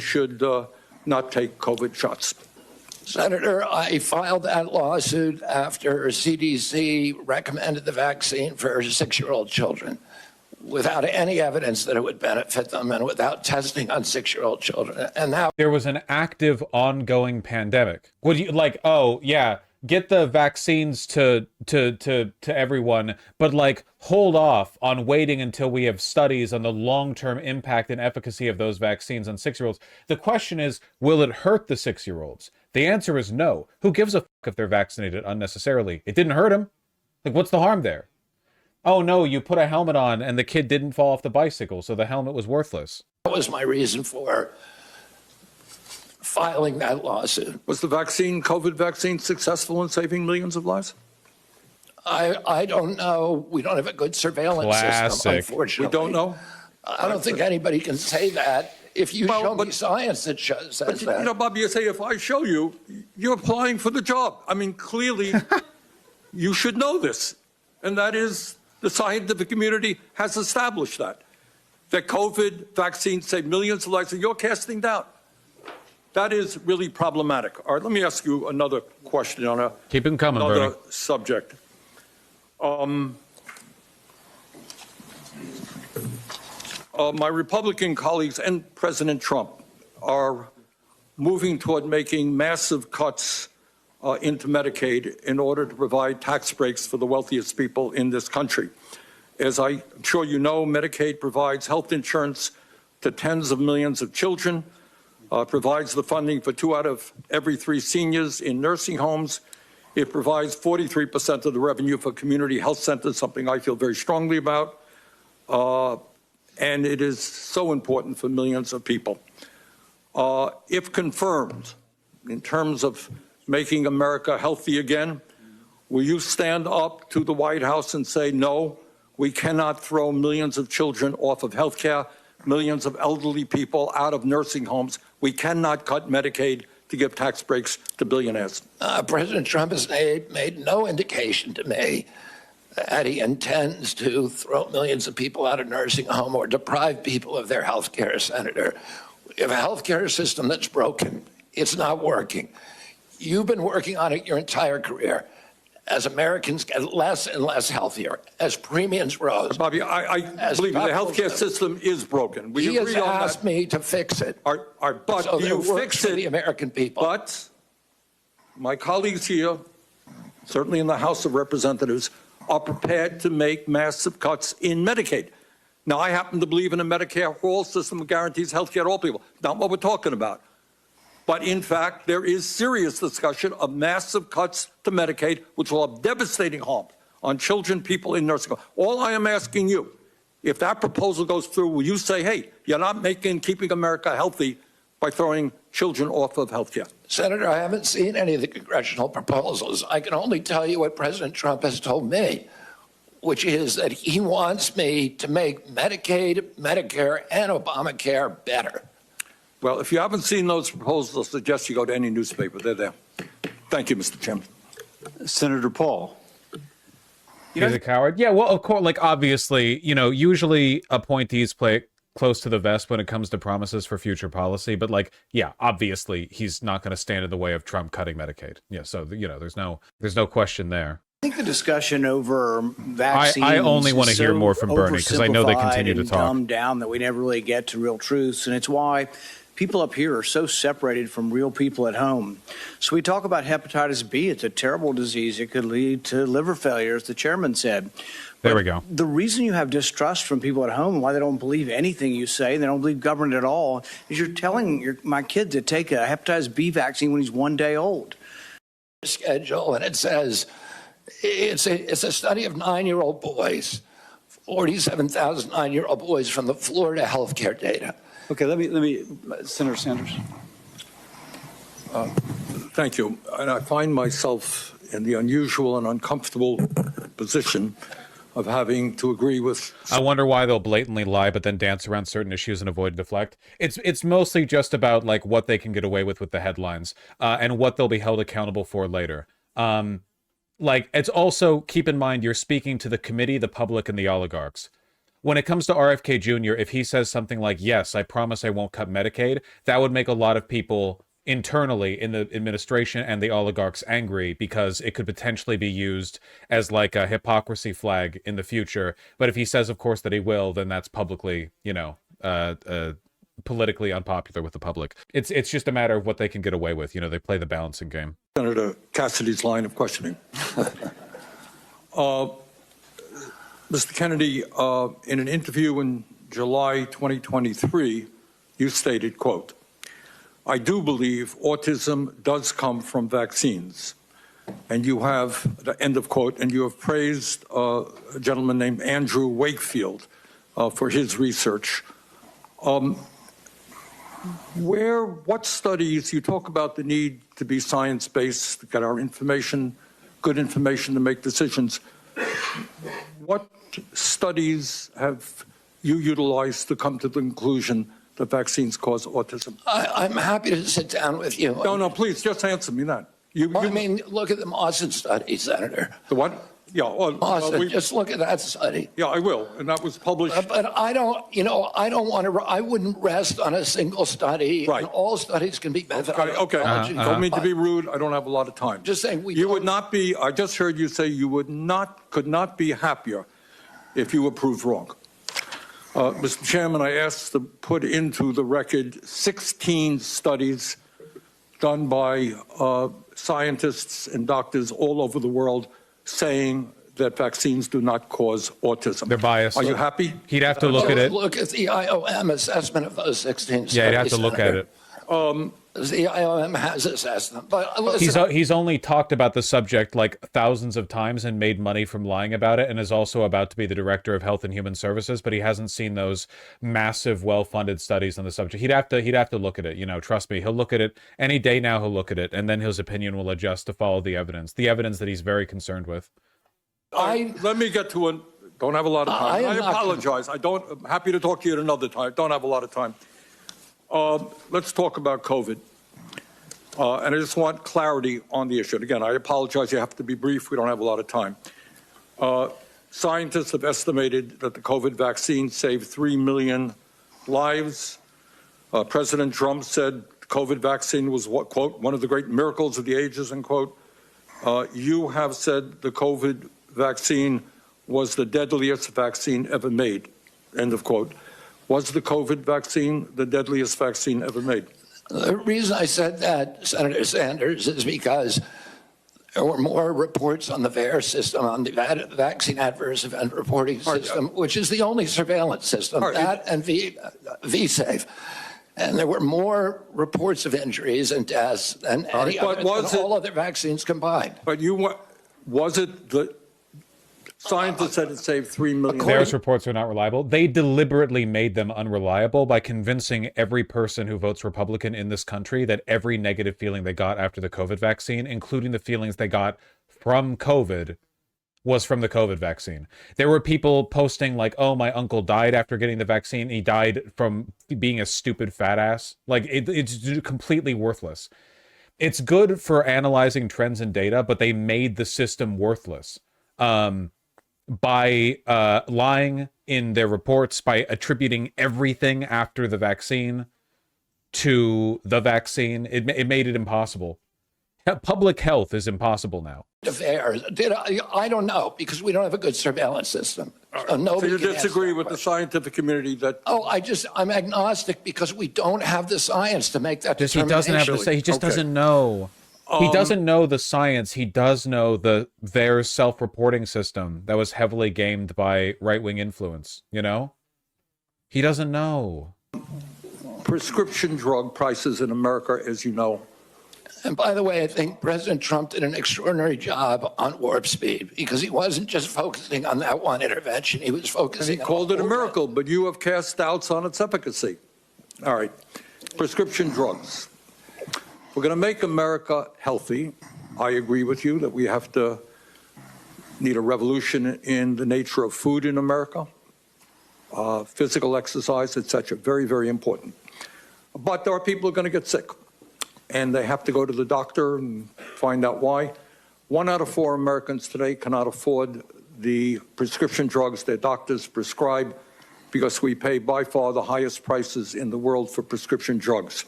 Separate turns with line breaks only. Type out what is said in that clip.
should not take COVID shots.
Senator, I filed that lawsuit after CDC recommended the vaccine for 6-year-old children without any evidence that it would benefit them and without testing on 6-year-old children. And now
there was an active, ongoing pandemic. Would you like, oh, yeah, get the vaccines to everyone, but like hold off on waiting until we have studies on the long-term impact and efficacy of those vaccines on 6-year-olds. The question is, will it hurt the 6-year-olds? The answer is no. Who gives a fuck if they're vaccinated unnecessarily? It didn't hurt them. Like, what's the harm there? Oh no, you put a helmet on and the kid didn't fall off the bicycle, so the helmet was worthless.
that was my reason for filing that lawsuit.
Was the COVID vaccine successful in saving millions of lives?
I don't know. We don't have a good surveillance system, unfortunately.
We don't know?
I don't think anybody can say that. If you show me science that says that.
You know, Bob, you say if I show you, you're applying for the job. I mean, clearly, you should know this. And that is, the scientific community has established that COVID vaccines save millions of lives, and you're casting doubt. That is really problematic. All right, let me ask you another question on a
Keep them coming,
another
Bernie.
subject. My Republican colleagues and President Trump are moving toward making massive cuts into Medicaid in order to provide tax breaks for the wealthiest people in this country. As I'm sure you know, Medicaid provides health insurance to tens of millions of children, provides the funding for 2 out of every 3 seniors in nursing homes. It provides 43% of the revenue for community health centers, something I feel very strongly about. And it is so important for millions of people. If confirmed, in terms of making America healthy again, will you stand up to the White House and say, no, we cannot throw millions of children off of health care, millions of elderly people out of nursing homes? We cannot cut Medicaid to give tax breaks to billionaires.
President Trump has made no indication to me that he intends to throw millions of people out of nursing home or deprive people of their health care, Senator. We have a health care system that's broken. It's not working. You've been working on it your entire career. As Americans get less and less healthier, as premiums rose.
Bobby, I believe the health care system is broken. We agree on that.
He has asked me to fix it.
But
so
you fix it,
for the American people.
But my colleagues here, certainly in the House of Representatives, are prepared to make massive cuts in Medicaid. Now, I happen to believe in a Medicare for all system that guarantees health care to all people. Not what we're talking about. But in fact, there is serious discussion of massive cuts to Medicaid, which will have devastating harm on children, people in nursing homes. All I am asking you, if that proposal goes through, will you say, hey, you're not keeping America healthy by throwing children off of health care?
Senator, I haven't seen any of the congressional proposals. I can only tell you what President Trump has told me, which is that he wants me to make Medicaid, Medicare, and Obamacare better.
Well, if you haven't seen those proposals, I suggest you go to any newspaper. They're there. Thank you, Mr. Chairman.
Senator Paul.
He's a coward. Yeah, well, of course, like, obviously, you know, usually appointees play close to the vest when it comes to promises for future policy. But, like, yeah, obviously, he's not going to stand in the way of Trump cutting Medicaid. Yeah, so, you know, there's no question there.
I think the discussion over vaccines
I only want to hear more from Bernie because I know they continue to talk.
Dumbed down that we never really get to real truths, and it's why people up here are so separated from real people at home. So we talk about hepatitis B. It's a terrible disease. It could lead to liver failure, as the chairman said.
There we go.
The reason you have distrust from people at home, why they don't believe anything you say, they don't believe government at all, is you're telling my kid to take a hepatitis B vaccine when he's 1 day old.
Schedule, and it says it's a study of 9-year-old boys, 47,000 9-year-old boys from the Florida healthcare data.
Okay, let me, Senator Sanders.
Thank you. And I find myself in the unusual and uncomfortable position of having to agree with.
I wonder why they'll blatantly lie, but then dance around certain issues and avoid deflect. It's mostly just about like what they can get away with the headlines, and what they'll be held accountable for later. Like, it's also, keep in mind, you're speaking to the committee, the public, and the oligarchs. When it comes to RFK Jr., if he says something like, yes, I promise I won't cut Medicaid, that would make a lot of people internally in the administration and the oligarchs angry, because it could potentially be used as like a hypocrisy flag in the future. But if he says, of course, that he will, then that's publicly, politically unpopular with the public. It's just a matter of what they can get away with. They play the balancing game.
Senator Cassidy's line of questioning. Mr. Kennedy, in an interview in July 2023, you stated, quote, I do believe autism does come from vaccines. And you have, the end of quote, and you have praised a gentleman named Andrew Wakefield for his research. What studies, you talk about the need to be science-based, to get our information, good information to make decisions. What studies have you utilized to come to the conclusion that vaccines cause autism?
I'm happy to sit down with you.
No, please, just answer me that.
I mean, look at the Mawson study, Senator.
The what? Yeah.
Mawson, just look at that study.
Yeah, I will, and that was published.
But I don't want to, I wouldn't rest on a single study.
Right.
And all studies can be methodology.
Okay. Don't mean to be rude. I don't have a lot of time.
Just saying
you would not be, I just heard you say you could not be happier if you were proved wrong. Mr. Chairman, I asked to put into the record 16 studies done by scientists and doctors all over the world saying that vaccines do not cause autism.
They're biased.
Are you happy?
He'd have to look at it.
Look at the IOM assessment of those 16 studies.
Yeah, he'd have to look at it.
The IOM has assessed them. But listen,
He's only talked about the subject like thousands of times and made money from lying about it, and is also about to be the director of Health and Human Services, but he hasn't seen those massive, well-funded studies on the subject. He'd have to look at it. Trust me, he'll look at it any day now. He'll look at it, and then his opinion will adjust to follow the evidence that he's very concerned with.
Let me get to it. Don't have a lot of time. I apologize. I'm happy to talk to you at another time. Don't have a lot of time. Let's talk about COVID. And I just want clarity on the issue. And again, I apologize. You have to be brief. We don't have a lot of time. Scientists have estimated that the COVID vaccine saved 3 million lives. President Trump said the COVID vaccine was, quote, one of the great miracles of the ages, end quote. You have said the COVID vaccine was the deadliest vaccine ever made, end of quote. Was the COVID vaccine the deadliest vaccine ever made?
the reason I said that, Senator Sanders, is because there were more reports on the VAERS system, on the vaccine adverse event reporting system, which is the only surveillance system, that and VSafe. And there were more reports of injuries and deaths than any other, than all other vaccines combined.
But was it the scientists said it saved 3 million?
VAERS reports are not reliable. They deliberately made them unreliable by convincing every person who votes Republican in this country that every negative feeling they got after the COVID vaccine, including the feelings they got from COVID, was from the COVID vaccine. There were people posting like, oh, my uncle died after getting the vaccine. He died from being a stupid fat ass. Like, it's completely worthless. It's good for analyzing trends and data, but they made the system worthless by lying in their reports, by attributing everything after the vaccine to the vaccine. It made it impossible. Public health is impossible now.
I don't know, because we don't have a good surveillance system.
So you disagree with the scientific community that...
Oh, I'm agnostic because we don't have the science to make that determination.
He doesn't have to say, he just doesn't know. He doesn't know the science. He does know their self-reporting system that was heavily gamed by right-wing influence, you know? He doesn't know.
Prescription drug prices in America, as you know.
And by the way, I think President Trump did an extraordinary job on warp speed, because he wasn't just focusing on that one intervention. He was focusing on...
He called it a miracle, but you have cast doubts on its efficacy. All right. Prescription drugs. We're going to make America healthy. I agree with you that we need a revolution in the nature of food in America, physical exercise, etc. Very, very important. But there are people who are going to get sick, and they have to go to the doctor and find out why. 1 out of 4 Americans today cannot afford the prescription drugs their doctors prescribe because we pay by far the highest prices in the world for prescription drugs.